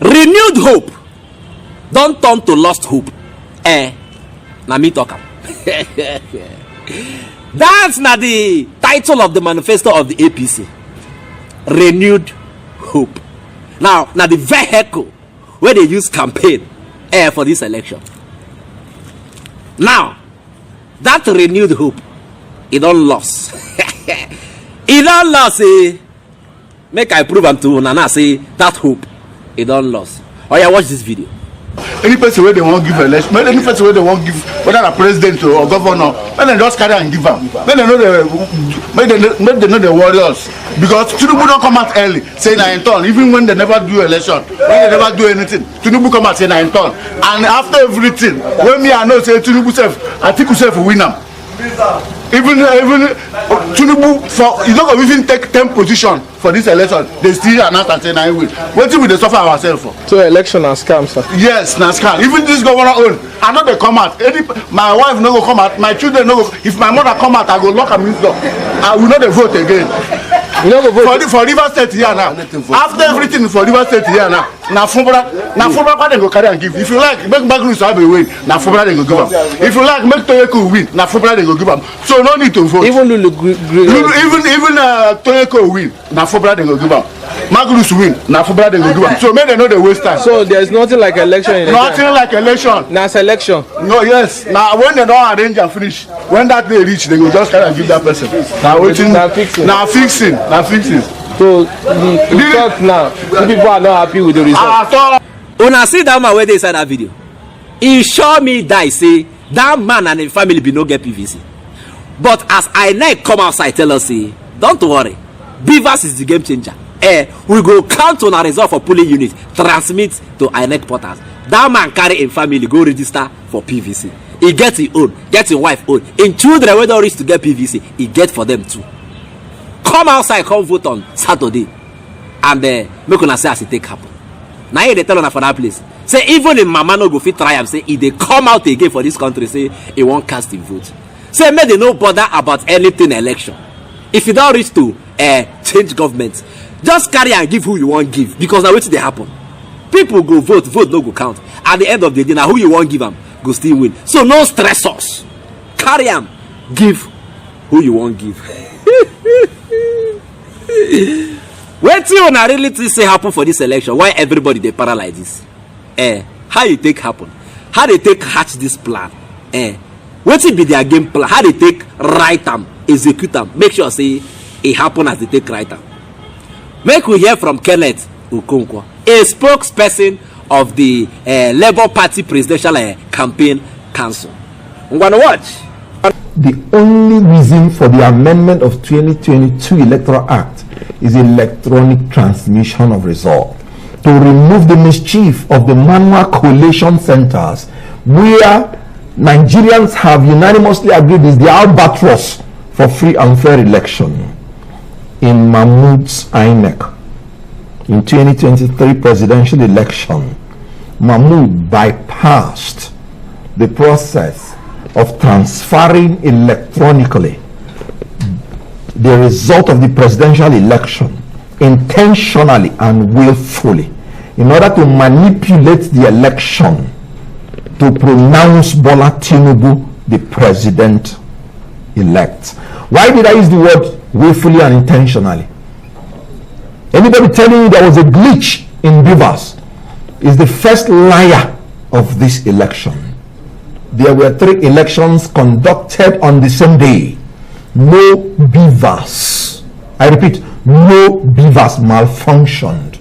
renewed hope don't turn to lost hope. Na me talk am. That's not the title of the manifesto of the APC. Renewed hope. Now the vehicle where they use campaign for this election. Now that renewed hope, it don't lost. It don't lost. Make I prove am to Nana say that hope, it don't lost. Oh yeah, watch this video. Any person where they won't give election, any person where they won't give, whether a president or governor, when they just carry and give them, when they know they know the warriors. Because Tinubu don't come out early, say 9 turn, even when they never do election, when they never do anything, Tinubu come out say 9 turn. And after everything, when me I know say Tinubu self, I think self win them. Even Tinubu, for you don't even take 10 position for this election, they still announce and say 9 win. What do we suffer ourselves for? So election and scam, sir. Yes, na scam. Even this governor own, I know they come out. My wife no go come out, my children no go. If my mother come out, I go lock and miss door. I will not vote again. You know the vote for River State here now. After everything for River State here now, na Fubra they go carry and give. If you like, make Magnus have a win, na Fubra they go give them. If you like, make Toyeko win, na Fubra they go give them. So no need to vote. Even Toyeko win, na Fubra they go give them. Magnus win, na Fubra they go give them. So make they know the waste time. So there's nothing like election in nothing like election. Na selection. No, yes. Now when they don't arrange and finish, when that day reach, they go just carry and give that person. Now waiting. Now fixing. So the talk now, the people are not happy with the result. When I see that man where they said that video, he show me that say that man and his family be no get PVC. But as INEC come outside tell us say, don't worry, Beavers is the game changer. We go count on a result for polling unit, transmit to INEC portals. That man carry him family go register for PVC. He get his own, get his wife own. In children wey don reach to get PVC, he get for them too. Come outside, come vote on Saturday, and make una say as it take happen. Now they tell una for that place. Say even if mama no go fit try am, say if they come out again for this country, say he won't cast him vote. Say make they no bother about anything election. If you don't reach to change government, just carry and give who you want give, because now wetin dey happen. People go vote no go count. At the end of the day, now who you want give am go still win. So no stress us. Carry am, give who you want give. Wetin una really think say happen for this election? Why everybody dey para like this? How you take happen? How they take hatch this plan? Wetin be their game plan? How they take write am, execute am, make sure say it happen as they take write am. Make we hear from Kenneth, Okonkwo, a spokesperson of the Labour Party Presidential Campaign Council. I'm gonna watch. The only reason for the amendment of 2022 Electoral Act is electronic transmission of result to remove the mischief of the manual collation centers where Nigerians have unanimously agreed is the albatross for free and fair election. In Mahmoud's INEC in 2023 presidential election, Mahmoud bypassed the process of transferring electronically the result of the presidential election intentionally and willfully in order to manipulate the election to pronounce Bola Tinubu the president-elect. Why did I use the word willfully and intentionally? Anybody telling you there was a glitch in Beavers is the first liar of this election. There were 3 elections conducted on the same day. No Beavers, I repeat, no Beavers malfunctioned.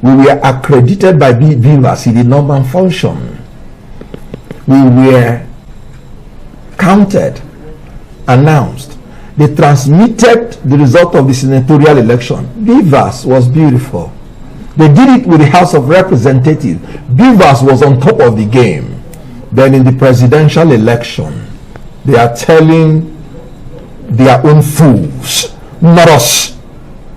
We were accredited by Beavers, it did not malfunction. We were counted, announced. They transmitted the result of the senatorial election. Beavers was beautiful. They did it with the House of Representatives. Beavers was on top of the game. Then in the presidential election, they are telling their own fools, not us,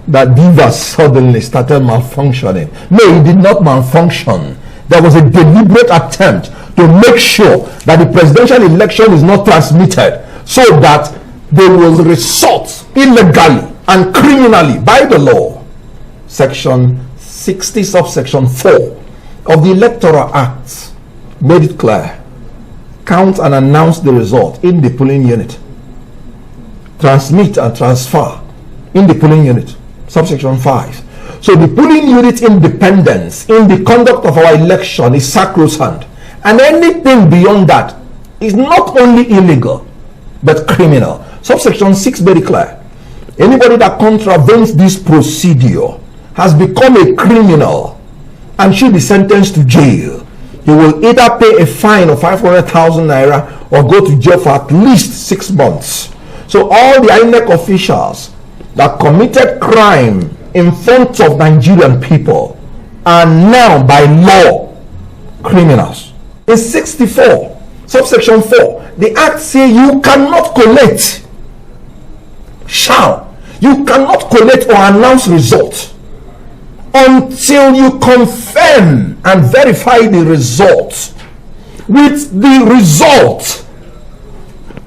that Beavers suddenly started malfunctioning. No, it did not malfunction. There was a deliberate attempt to make sure that the presidential election is not transmitted so that they will resort illegally and criminally by the law. Section 60 subsection 4 of the Electoral Act made it clear: count and announce the result in the polling unit, transmit and transfer in the polling unit. Subsection 5. So the polling unit independence in the conduct of our election is sacrosanct, and anything beyond that is not only illegal but criminal. Subsection 6 very clear: anybody that contravenes this procedure has become a criminal and should be sentenced to jail. He will either pay a fine of 500,000 naira or go to jail for at least 6 months. So all the INEC officials that committed crime in front of Nigerian people are now by law criminals. In 64 subsection 4, the act say you cannot collect, you cannot collect or announce results until you confirm and verify the results with the result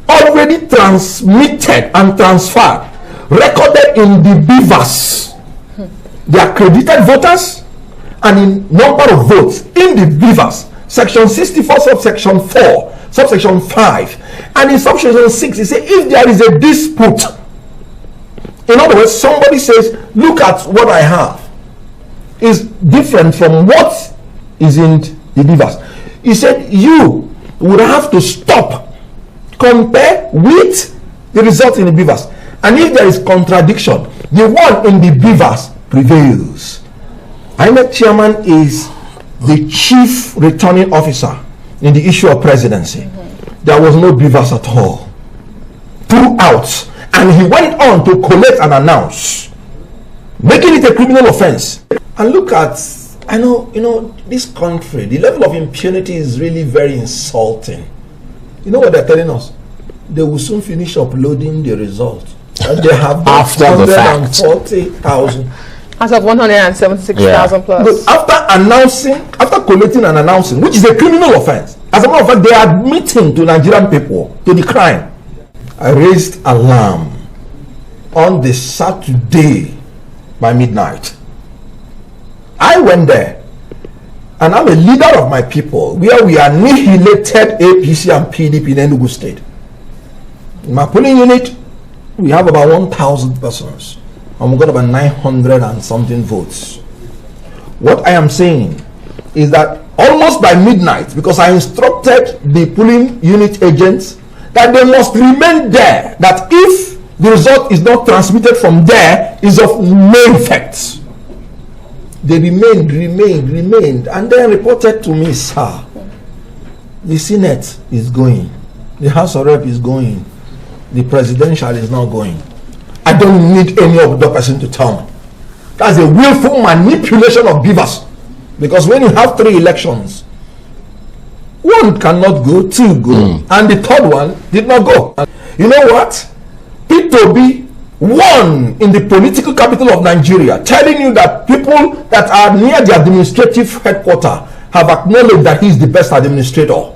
already transmitted and transferred, recorded in the beavers, the accredited voters, and in number of votes in the beavers. Section 64 subsection 4 subsection 5, and in subsection 6 it says if there is a dispute, in other words, somebody says, look at what I have is different from what is in the beavers. He said you would have to stop, compare with the result in the beavers, and if there is contradiction, the one in the beavers prevails. INEC chairman is the chief returning officer in the issue of presidency. There was no beavers at all throughout, and he went on to collect and announce, making it a criminal offense. And look at, this country, the level of impunity is really very insulting. You know what they're telling us? They will soon finish uploading the result, and they have after the fact 140,000 as of 176,000 plus. But after collecting and announcing, which is a criminal offense, as a matter of fact, they are admitting to Nigerian people to the crime. I raised alarm on the Saturday by midnight. I went there, and I'm a leader of my people, where we annihilated APC and PDP in Enugu State. In my polling unit, we have about 1,000 persons, and we got about 900 and something votes. What I am saying is that almost by midnight, because I instructed the polling unit agents that they must remain there, that if the result is not transmitted from there, is of no effect. They remained, and then reported to me, sir, the Senate is going, the House of Rep is going, the presidential is not going. I don't need any other person to tell me. That's a willful manipulation of beavers. Because when you have 3 elections, one cannot go, 2 go, and the third one did not go. You know what? P2B won in the political capital of Nigeria, telling you that people that are near the administrative headquarters have acknowledged that he is the best administrator.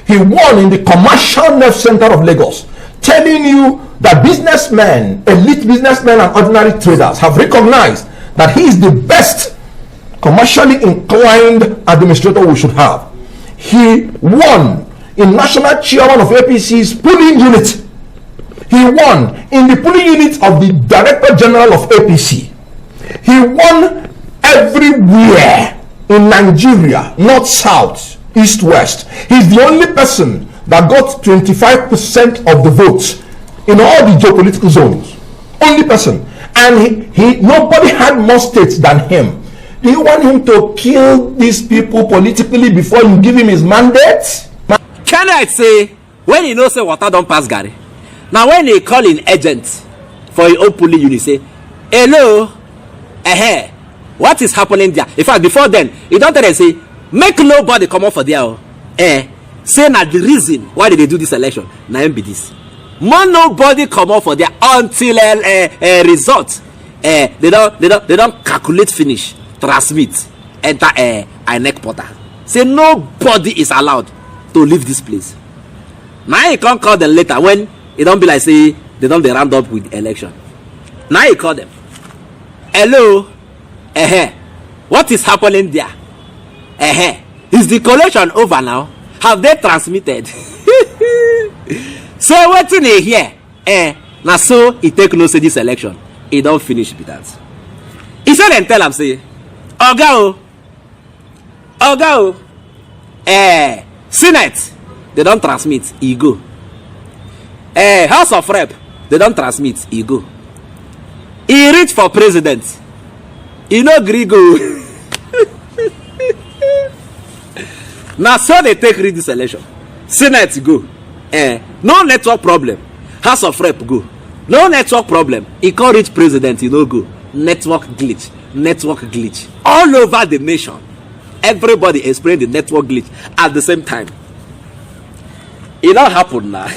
He won in the commercial nerve center of Lagos, telling you that businessmen, elite businessmen and ordinary traders have recognized that he is the best commercially inclined administrator we should have. He won in national chairman of APC's polling unit. He won in the polling unit of the director general of APC. He won everywhere in Nigeria, north, south, east, west. He's the only person that got 25% of the votes in all the geopolitical zones. Only person. And he nobody had more states than him. Do you want him to kill these people politically before you give him his mandate? Kenneth say when he knows say water don't pass Gary. Now when he call in agent for your own polling unit, say, hello, what is happening there? In fact, before then, he don't tell them say, make nobody come out for there. Say now the reason why did they do this election? Now be this. Nobody come out for there until result. They don't calculate finish, transmit, enter INEC portal. Say nobody is allowed to leave this place. Now he can't call them later when it don't be like say they don't be round up with election. Now he call them. Hello, what is happening there? Is the collation over now? Have they transmitted? So wetin e hear? Na so e take know say this election e don finish be that. E say dem tell am say, oga o, Senate they don transmit, e go. House of Rep they don transmit, e go. E reach for president, e no gree go. Na so they take read this election. Senate go, no network problem. House of Rep go, no network problem. E come reach president, e no go. Network glitch, all over the nation. Everybody experiencing the network glitch at the same time. It don't happen now.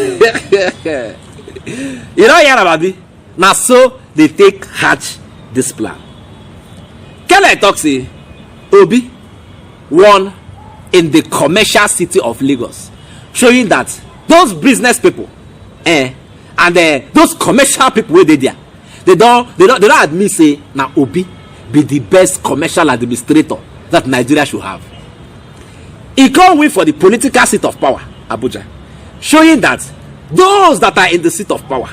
You don't hear about it. Now so they take hatch this plan. Kenneth talk say Obi won in the commercial city of Lagos, showing that those business people and those commercial people where they there, they don't admit say now Obi be the best commercial administrator that Nigeria should have. He can't wait for the political seat of power, Abuja, showing that those that are in the seat of power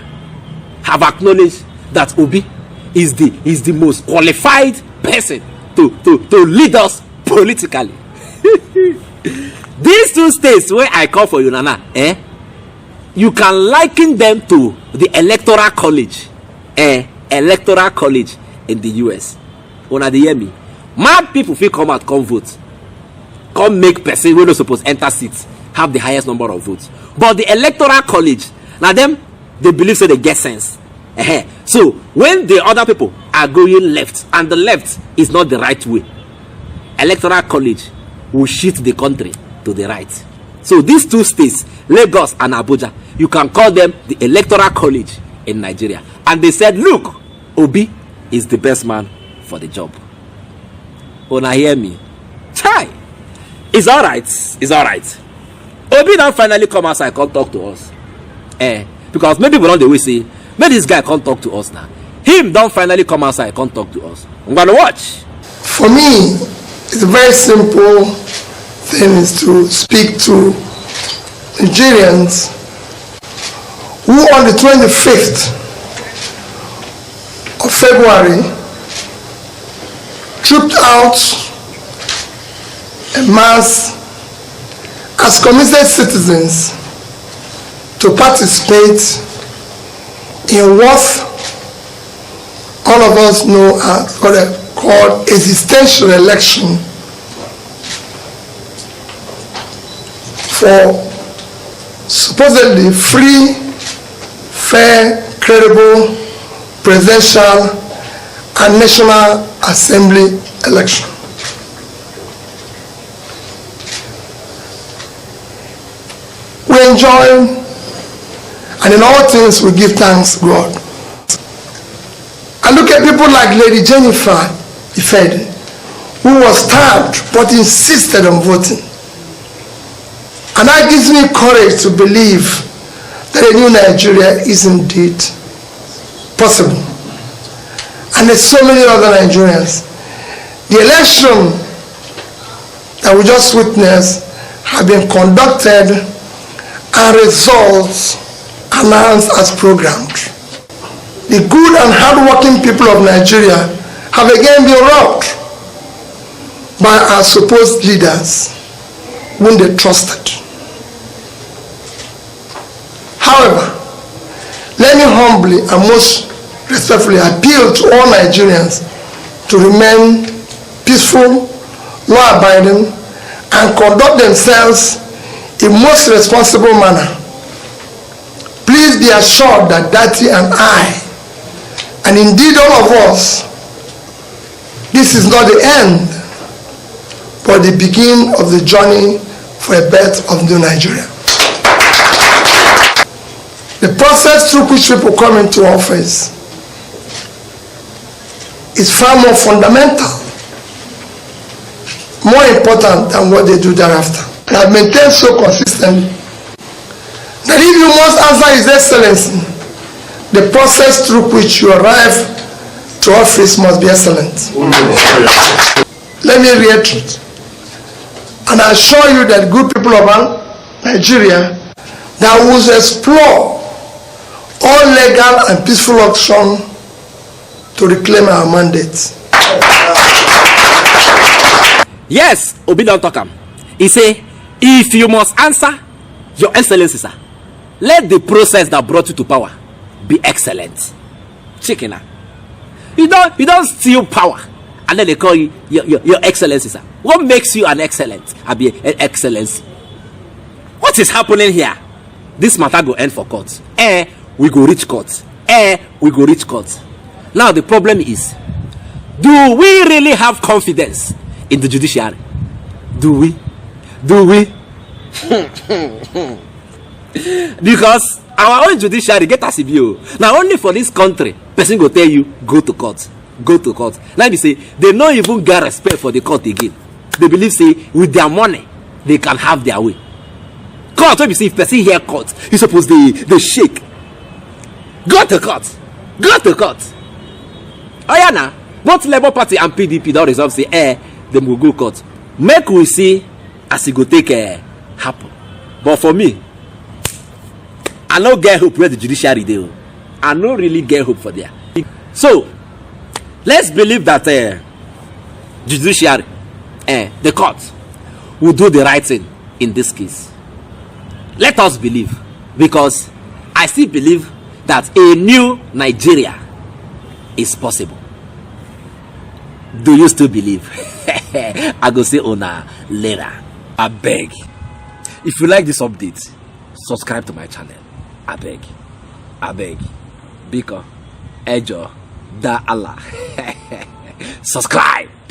have acknowledged that Obi is the most qualified person to lead us politically. These two states where I call for you, Nana, you can liken them to the electoral college, electoral college in the US. Una dey hear me? Mad people fit come out, come vote, come make person wey no suppose enter seats have the highest number of votes. But the electoral college, now them they believe so they get sense. So when the other people are going left and the left is not the right way, electoral college will shift the country to the right. So these two states, Lagos and Abuja, you can call them the electoral college in Nigeria. And they said, look, Obi is the best man for the job. Una hear me? Chai! It's alright. It's alright. Obi don't finally come outside, come talk to us. Because maybe we don't the way say, maybe this guy can't talk to us now. Him don't finally come outside, come talk to us. I'm gonna watch. For me, it's a very simple thing is to speak to Nigerians who on the 25th of February trooped out en masse as committed citizens to participate in what all of us know as what are called existential election for supposedly free, fair, credible, presidential and National Assembly election. We enjoy, and in all things we give thanks to God. I look at people like Lady Jennifer Ifede, who was stabbed but insisted on voting. And that gives me courage to believe that a new Nigeria is indeed possible. And there's so many other Nigerians. The election that we just witnessed have been conducted and results announced as programmed. The good and hard-working people of Nigeria have again been robbed by our supposed leaders whom they trusted. However, let me humbly and most respectfully appeal to all Nigerians to remain peaceful, law-abiding, and conduct themselves in most responsible manner. Please be assured that Daddy and I, and indeed all of us, this is not the end, but the beginning of the journey for a birth of new Nigeria. The process through which people come into office is far more fundamental, more important than what they do thereafter. And I've maintained so consistently that if you must answer His Excellency, the process through which you arrive to office must be excellent. let me reiterate, and I assure you that good people of Nigeria that will explore all legal and peaceful action to reclaim our mandate. Yes, Obi don talk am. He say, if you must answer, Your Excellency, sir, let the process that brought you to power be excellent. Chicken. You don't steal power and then they call you your Excellency, sir. What makes you an excellent? Abi an excellency. What is happening here? This matter go end for court. We go reach court. We go reach court. Now the problem is, do we really have confidence in the judiciary? Do we? Because our own judiciary get as view. Now only for this country, person go tell you go to court. Now they say they don't even get respect for the court again. They believe say with their money they can have their way. Court, when you see if person hear court, you suppose they shake. Go to court. Oh yeah, now both Labour Party and PDP don't resolve say them will go court. Make we see as it go take happen. But for me, I no get hope where the judiciary dey. I no really get hope for there. So let's believe that judiciary, the court, will do the right thing in this case. Let us believe, because I still believe that a new Nigeria is possible. Do you still believe? I go say una later. I beg. If you like this update, subscribe to my channel. I beg. Because Ejo da Allah. Subscribe.